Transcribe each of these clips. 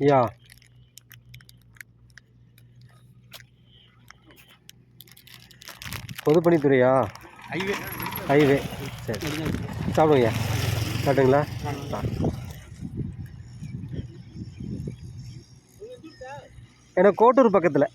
யா பொதுப்பணித்துறையா? Highway. சரி சாப்பிடுங்கய்யா. சாப்பிட்டுங்களா? எனக்கு கோட்டூர் பக்கத்தில்.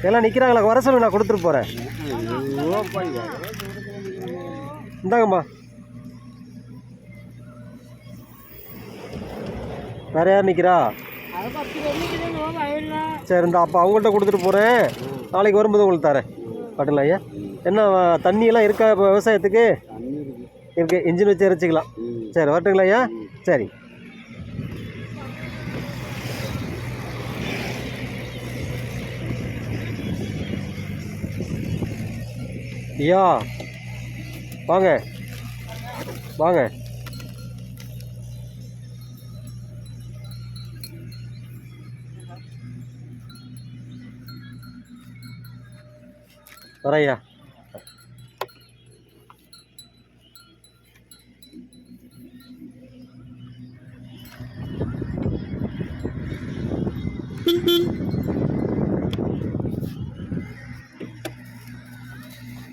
எல்லாம் நிற்கிறாங்களா? வர சொல்லுங்க, நான் கொடுத்துட்டு போகிறேன். இந்தாங்கம்மா. வேற யார் நிற்கிறா? சரி, இந்த அப்போ அவங்கள்ட்ட கொடுத்துட்டு போகிறேன். நாளைக்கு வரும்போது உங்களுக்கு தரேன். பாட்டுங்களா ஐயா? என்ன தண்ணியெல்லாம் இருக்கா இப்போ விவசாயத்துக்கு? இருக்கு. இன்ஜின் வச்சு இறச்சிக்கலாம். சரி, வரட்டுங்களா ஐயா? சரி. ஐயா வாங்க வாங்க. வரையா.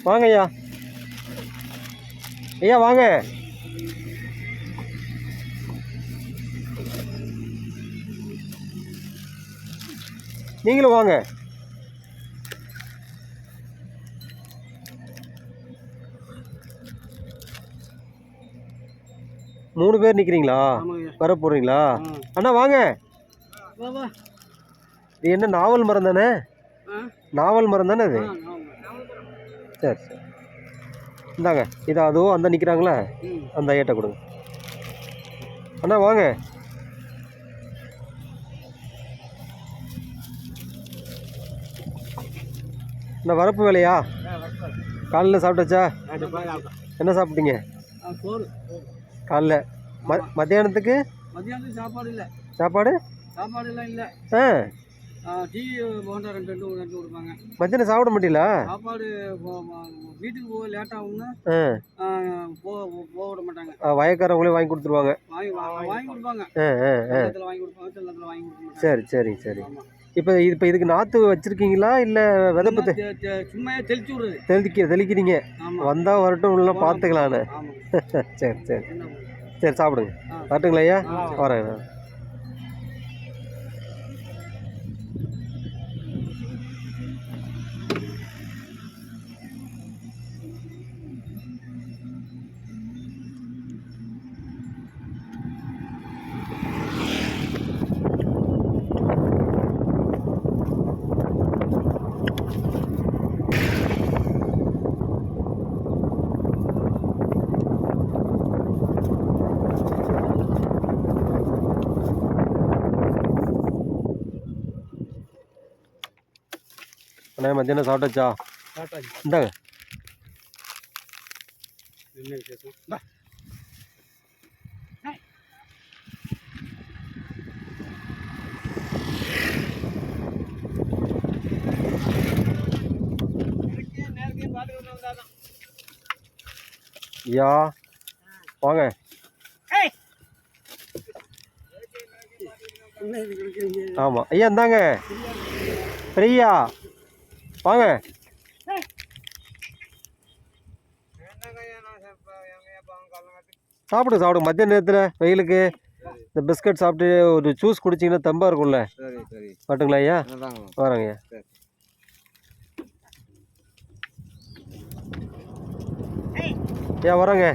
வாங்க ஐயா. ஐயா வாங்க. நீங்களும் வாங்க. மூணு பேர் நிற்கிறீங்களா? வர போகிறீங்களா? அண்ணா வாங்க. இது என்ன நாவல் மரம் தானே? நாவல் மரம் தானே அது? சரி சரி. இந்தாங்க. இது அதுவும் அந்த நிற்கிறாங்களா? அந்த ஐயாட்ட கொடுங்க. அண்ணா வாங்க. என்ன வரப்பு வேலையா? காலையில் சாப்பிட்டாச்சா? என்ன சாப்பிட்டீங்க காலைல? மத்தியானத்துக்கு சாப்பாடு இல்லை. சாப்பாடு சாப்பாடுலாம் இல்லை. டீ போண்டா ரெண்டு கொடுப்பாங்க. மத்தியானம் சாப்பிட மாட்டீங்களா? சாப்பாடு வீட்டுக்கு போக லேட் ஆகும்னா போக விட மாட்டாங்க. வயக்காரவங்களே வாங்கி கொடுத்துருவாங்க. வாங்கி கொடுப்பாங்க. வாங்கி கொடுப்பாங்க. சரி சரி சரி. இப்போ இதுக்கு நாற்று வச்சிருக்கீங்களா இல்லை விதப்பு? சும்மா தெளிச்சு விடுறது. தெளிக்கிறீங்க. வந்தால் வரட்டும், இல்லை பார்த்துக்கலான்னு. சரி சரி சரி. சாப்பிடுங்க. வரட்டுங்களா ஐயா? வரேன். அண்ணா மத்தியானம் சாப்பிட்டாச்சா? இந்தாங்க. என்ன விசேஷம்? ஐயா வாங்க. என்ன இது கொடுக்குறீங்க? ஆமாம் ஐயா இந்தாங்க ஃப்ரீயா வாங்க. சாப்பிடுங்க சாப்பிடுங்க. மத்திய நேரத்தில் வெயிலுக்கு இந்த பிஸ்கட் சாப்பிட்டு ஒரு ஜூஸ் குடிச்சிங்கன்னா தெம்பாக இருக்கும்ல. சரி சரி. பாட்டுங்களா ஐயா? வரேங்க ஐயா. ஐயா வரேங்க.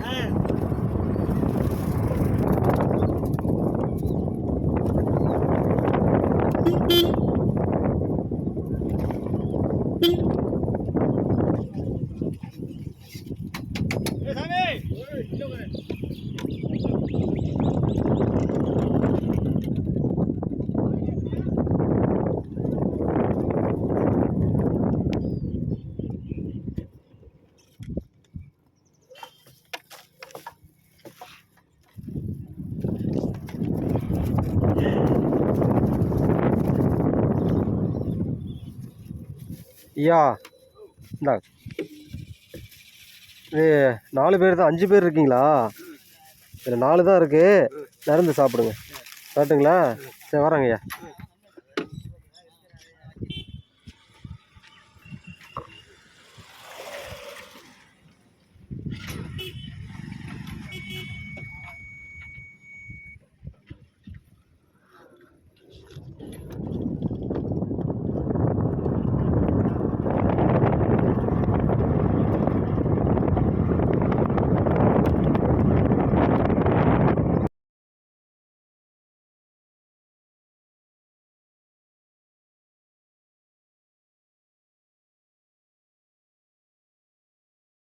ஐயா இந்தாங்க. இது 4 பேர் தான், 5 பேர் இருக்கீங்களா? இதில் 4 தான் இருக்குது. நிறந்து சாப்பிடுங்க. கரெக்டுங்களா? சரி வரேங்க ஐயா.